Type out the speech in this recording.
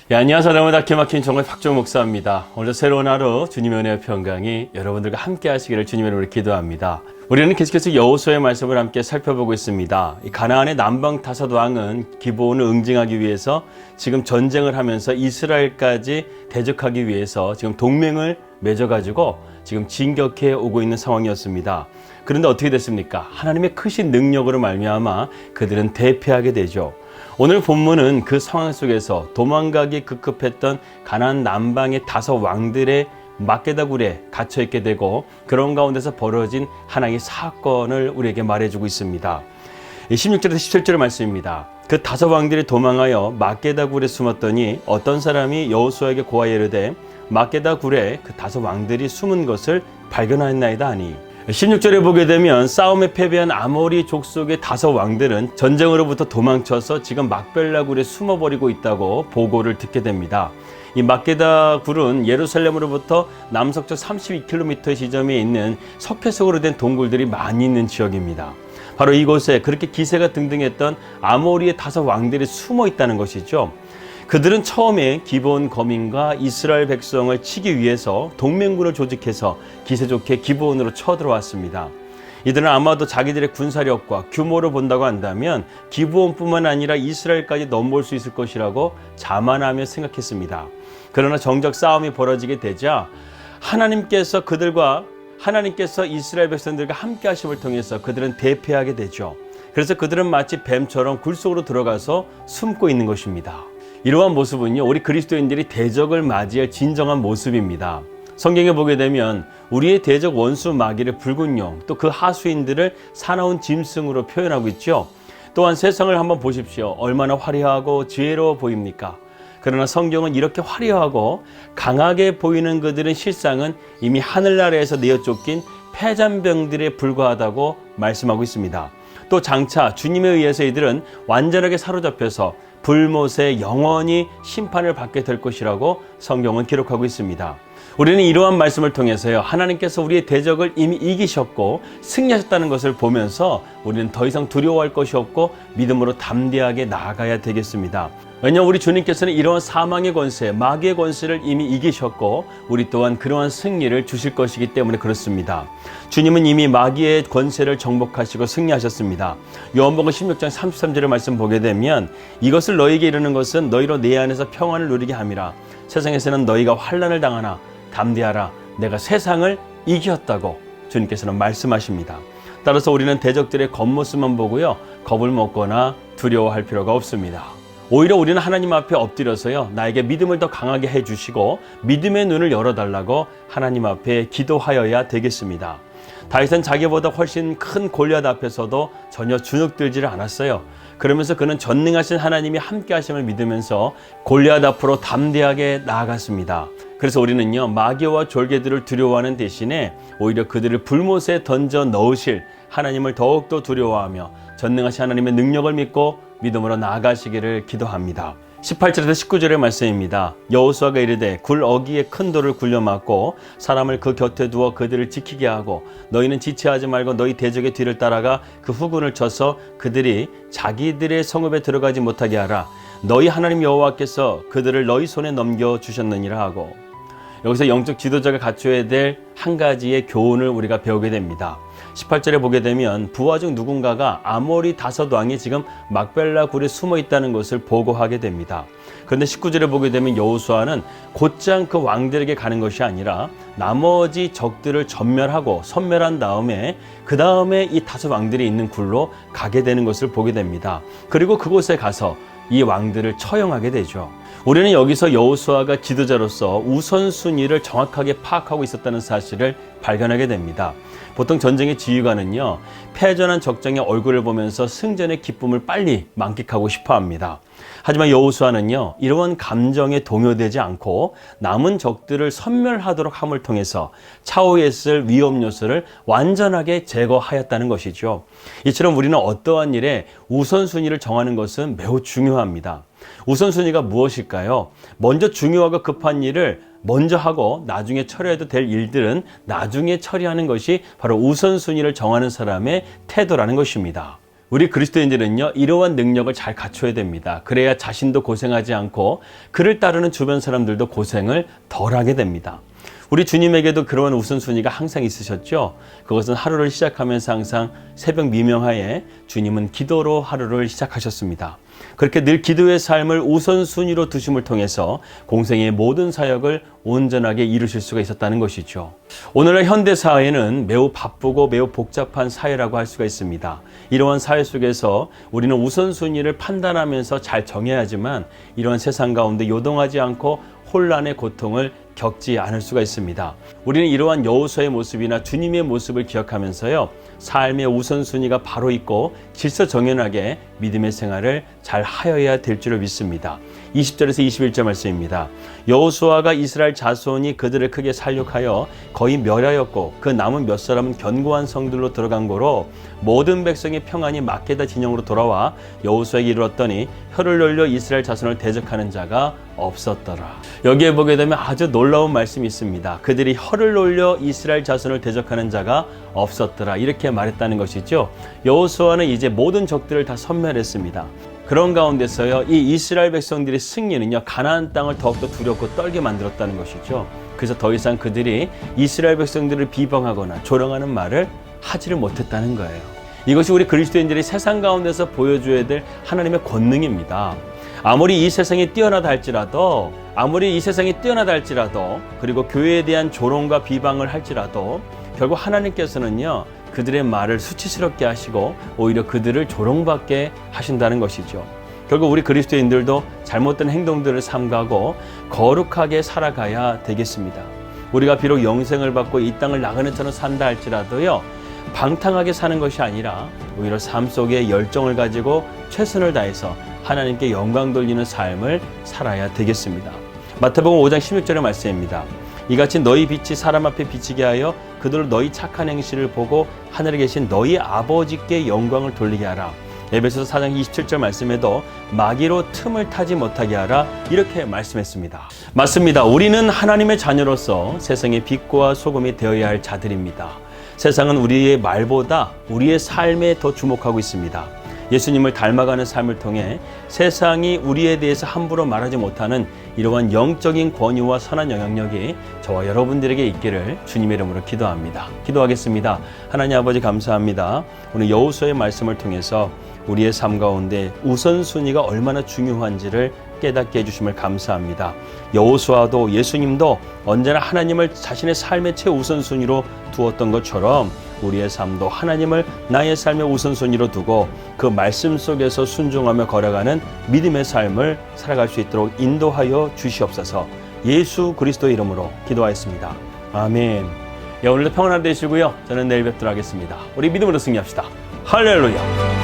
안녕하세요. 여러분, 기막힌 정말 박종 목사입니다. 오늘 새로운 하루 주님의 은혜와 평강이 여러분들과 함께 하시기를 주님의 이름으로 기도합니다. 우리는 계속해서 여호수아의 말씀을 함께 살펴보고 있습니다. 이 가나안의 남방 다섯 왕은 기브온을 응징하기 위해서 지금 전쟁을 하면서 이스라엘까지 대적하기 위해서 지금 동맹을 맺어가지고 지금 진격해 오고 있는 상황이었습니다. 그런데 어떻게 됐습니까? 하나님의 크신 능력으로 말미암아 그들은 대패하게 되죠. 오늘 본문은 그 상황 속에서 도망가기 급급했던 가나안 남방의 다섯 왕들의 막게다 굴에 갇혀있게 되고 그런 가운데서 벌어진 하나의 사건을 우리에게 말해주고 있습니다. 16절에서 17절의 말씀입니다. 그 다섯 왕들이 도망하여 막게다 굴에 숨었더니 어떤 사람이 여호수아에게 고하여 이르되 막게다 굴에 그 다섯 왕들이 숨은 것을 발견하였나이다 하니 16절에 보게 되면 싸움에 패배한 아모리 족속의 다섯 왕들은 전쟁으로부터 도망쳐서 지금 막벨라 굴에 숨어버리고 있다고 보고를 듣게 됩니다. 이 막게다 굴은 예루살렘으로부터 남서쪽 32km 지점에 있는 석회석으로 된 동굴들이 많이 있는 지역입니다. 바로 이곳에 그렇게 기세가 등등했던 아모리의 다섯 왕들이 숨어 있다는 것이죠. 그들은 처음에 기브온 거민과 이스라엘 백성을 치기 위해서 동맹군을 조직해서 기세 좋게 기브온으로 쳐들어왔습니다. 이들은 아마도 자기들의 군사력과 규모를 본다고 한다면 기브온뿐만 아니라 이스라엘까지 넘볼 수 있을 것이라고 자만하며 생각했습니다. 그러나 정작 싸움이 벌어지게 되자 하나님께서 이스라엘 백성들과 함께 하심을 통해서 그들은 대패하게 되죠. 그래서 그들은 마치 뱀처럼 굴 속으로 들어가서 숨고 있는 것입니다. 이러한 모습은요, 우리 그리스도인들이 대적을 맞이할 진정한 모습입니다. 성경에 보게 되면 우리의 대적 원수 마귀를 붉은 용, 또 그 하수인들을 사나운 짐승으로 표현하고 있죠. 또한 세상을 한번 보십시오. 얼마나 화려하고 지혜로워 보입니까? 그러나 성경은 이렇게 화려하고 강하게 보이는 그들은 실상은 이미 하늘나라에서 내어 쫓긴 패잔병들에 불과하다고 말씀하고 있습니다. 또 장차 주님에 의해서 이들은 완전하게 사로잡혀서 불못에 영원히 심판을 받게 될 것이라고 성경은 기록하고 있습니다. 우리는 이러한 말씀을 통해서요, 하나님께서 우리의 대적을 이미 이기셨고 승리하셨다는 것을 보면서 우리는 더 이상 두려워할 것이 없고 믿음으로 담대하게 나아가야 되겠습니다. 왜냐하면 우리 주님께서는 이러한 사망의 권세, 마귀의 권세를 이미 이기셨고 우리 또한 그러한 승리를 주실 것이기 때문에 그렇습니다. 주님은 이미 마귀의 권세를 정복하시고 승리하셨습니다. 요한복음 16장 33절의 말씀 보게 되면 이것을 너희에게 이르는 것은 너희로 내 안에서 평안을 누리게 함이라. 세상에서는 너희가 환난을 당하나 담대하라. 내가 세상을 이겼다고 주님께서는 말씀하십니다. 따라서 우리는 대적들의 겉모습만 보고요, 겁을 먹거나 두려워할 필요가 없습니다. 오히려 우리는 하나님 앞에 엎드려서요, 나에게 믿음을 더 강하게 해주시고 믿음의 눈을 열어달라고 하나님 앞에 기도하여야 되겠습니다. 다윗은 자기보다 훨씬 큰 골리앗 앞에서도 전혀 주눅들지를 않았어요. 그러면서 그는 전능하신 하나님이 함께 하심을 믿으면서 골리앗 앞으로 담대하게 나아갔습니다. 그래서 우리는요, 마귀와 졸개들을 두려워하는 대신에 오히려 그들을 불못에 던져 넣으실 하나님을 더욱더 두려워하며 전능하신 하나님의 능력을 믿고 믿음으로 나아가시기를 기도합니다. 18절에서 19절의 말씀입니다. 여호수아가 이르되 굴 어귀에 큰 돌을 굴려 막고 사람을 그 곁에 두어 그들을 지키게 하고 너희는 지체하지 말고 너희 대적의 뒤를 따라가 그 후군을 쳐서 그들이 자기들의 성읍에 들어가지 못하게 하라. 너희 하나님 여호와께서 그들을 너희 손에 넘겨주셨느니라 하고, 여기서 영적 지도자가 갖춰야 될 한 가지의 교훈을 우리가 배우게 됩니다. 18절에 보게 되면 부하 중 누군가가 아모리 다섯 왕이 지금 막벨라 굴에 숨어 있다는 것을 보고하게 됩니다. 그런데 19절에 보게 되면 여호수아는 곧장 그 왕들에게 가는 것이 아니라 나머지 적들을 전멸하고 섬멸한 다음에 그 다음에 이 다섯 왕들이 있는 굴로 가게 되는 것을 보게 됩니다. 그리고 그곳에 가서 이 왕들을 처형하게 되죠. 우리는 여기서 여호수아가 지도자로서 우선순위를 정확하게 파악하고 있었다는 사실을 발견하게 됩니다. 보통 전쟁의 지휘관은요, 패전한 적장의 얼굴을 보면서 승전의 기쁨을 빨리 만끽하고 싶어 합니다. 하지만 여호수아는요, 이러한 감정에 동요되지 않고 남은 적들을 섬멸하도록 함을 통해서 차후에 있을 위험 요소를 완전하게 제거하였다는 것이죠. 이처럼 우리는 어떠한 일에 우선순위를 정하는 것은 매우 중요합니다. 우선순위가 무엇일까요? 먼저 중요하고 급한 일을 먼저 하고 나중에 처리해도 될 일들은 나중에 처리하는 것이 바로 우선순위를 정하는 사람의 태도라는 것입니다. 우리 그리스도인들은요, 이러한 능력을 잘 갖춰야 됩니다. 그래야 자신도 고생하지 않고 그를 따르는 주변 사람들도 고생을 덜하게 됩니다. 우리 주님에게도 그런 우선순위가 항상 있으셨죠. 그것은 하루를 시작하면서 항상 새벽 미명하에 주님은 기도로 하루를 시작하셨습니다. 그렇게 늘 기도의 삶을 우선순위로 두심을 통해서 공생의 모든 사역을 온전하게 이루실 수가 있었다는 것이죠. 오늘날 현대 사회는 매우 바쁘고 매우 복잡한 사회라고 할 수가 있습니다. 이러한 사회 속에서 우리는 우선순위를 판단하면서 잘 정해야 하지만 이러한 세상 가운데 요동하지 않고 혼란의 고통을 겪지 않을 수가 있습니다. 우리는 이러한 여호수아의 모습이나 주님의 모습을 기억하면서요, 삶의 우선순위가 바로 있고 질서정연하게 믿음의 생활을 잘 하여야 될 줄을 믿습니다. 20절에서 21절 말씀입니다. 여호수아가 이스라엘 자손이 그들을 크게 살육하여 거의 멸하였고 그 남은 몇 사람은 견고한 성들로 들어간 거로 모든 백성이 평안히 막게다 진영으로 돌아와 여호수아에게 이르렀더니 혀를 놀려 이스라엘 자손을 대적하는 자가 없었더라. 여기에 보게 되면 아주 놀라운 말씀이 있습니다. 그들이 혀를 놀려 이스라엘 자손을 대적하는 자가 없었더라. 이렇게 말했다는 것이죠. 여호수아는 이제 모든 적들을 다 섬멸했습니다. 그런 가운데서요, 이 이스라엘 백성들의 승리는요, 가나안 땅을 더욱더 두렵고 떨게 만들었다는 것이죠. 그래서 더 이상 그들이 이스라엘 백성들을 비방하거나 조롱하는 말을 하지를 못했다는 거예요. 이것이 우리 그리스도인들이 세상 가운데서 보여줘야 될 하나님의 권능입니다. 아무리 이 세상이 뛰어나다 할지라도, 그리고 교회에 대한 조롱과 비방을 할지라도 결국 하나님께서는요, 그들의 말을 수치스럽게 하시고 오히려 그들을 조롱받게 하신다는 것이죠. 결국 우리 그리스도인들도 잘못된 행동들을 삼가고 거룩하게 살아가야 되겠습니다. 우리가 비록 영생을 받고 이 땅을 나그네처럼 산다 할지라도요, 방탕하게 사는 것이 아니라 오히려 삶 속에 열정을 가지고 최선을 다해서 하나님께 영광 돌리는 삶을 살아야 되겠습니다. 마태복음 5장 16절의 말씀입니다. 이같이 너희 빛이 사람 앞에 비치게 하여 그들로 너희 착한 행실을 보고 하늘에 계신 너희 아버지께 영광을 돌리게 하라. 에베소서 4장 27절 말씀에도 마귀로 틈을 타지 못하게 하라, 이렇게 말씀했습니다. 맞습니다. 우리는 하나님의 자녀로서 세상의 빛과 소금이 되어야 할 자들입니다. 세상은 우리의 말보다 우리의 삶에 더 주목하고 있습니다. 예수님을 닮아가는 삶을 통해 세상이 우리에 대해서 함부로 말하지 못하는 이러한 영적인 권위와 선한 영향력이 저와 여러분들에게 있기를 주님의 이름으로 기도합니다. 기도하겠습니다. 하나님 아버지 감사합니다. 오늘 여호수아의 말씀을 통해서 우리의 삶 가운데 우선순위가 얼마나 중요한지를 깨닫게 해주심을 감사합니다. 여호수아도 예수님도 언제나 하나님을 자신의 삶의 최우선순위로 두었던 것처럼 우리의 삶도 하나님을 나의 삶의 우선순위로 두고 그 말씀 속에서 순종하며 걸어가는 믿음의 삶을 살아갈 수 있도록 인도하여 주시옵소서. 예수 그리스도의 이름으로 기도하였습니다. 아멘. 오늘도 평안한 되시고요. 저는 내일 뵙도록 하겠습니다. 우리 믿음으로 승리합시다. 할렐루야.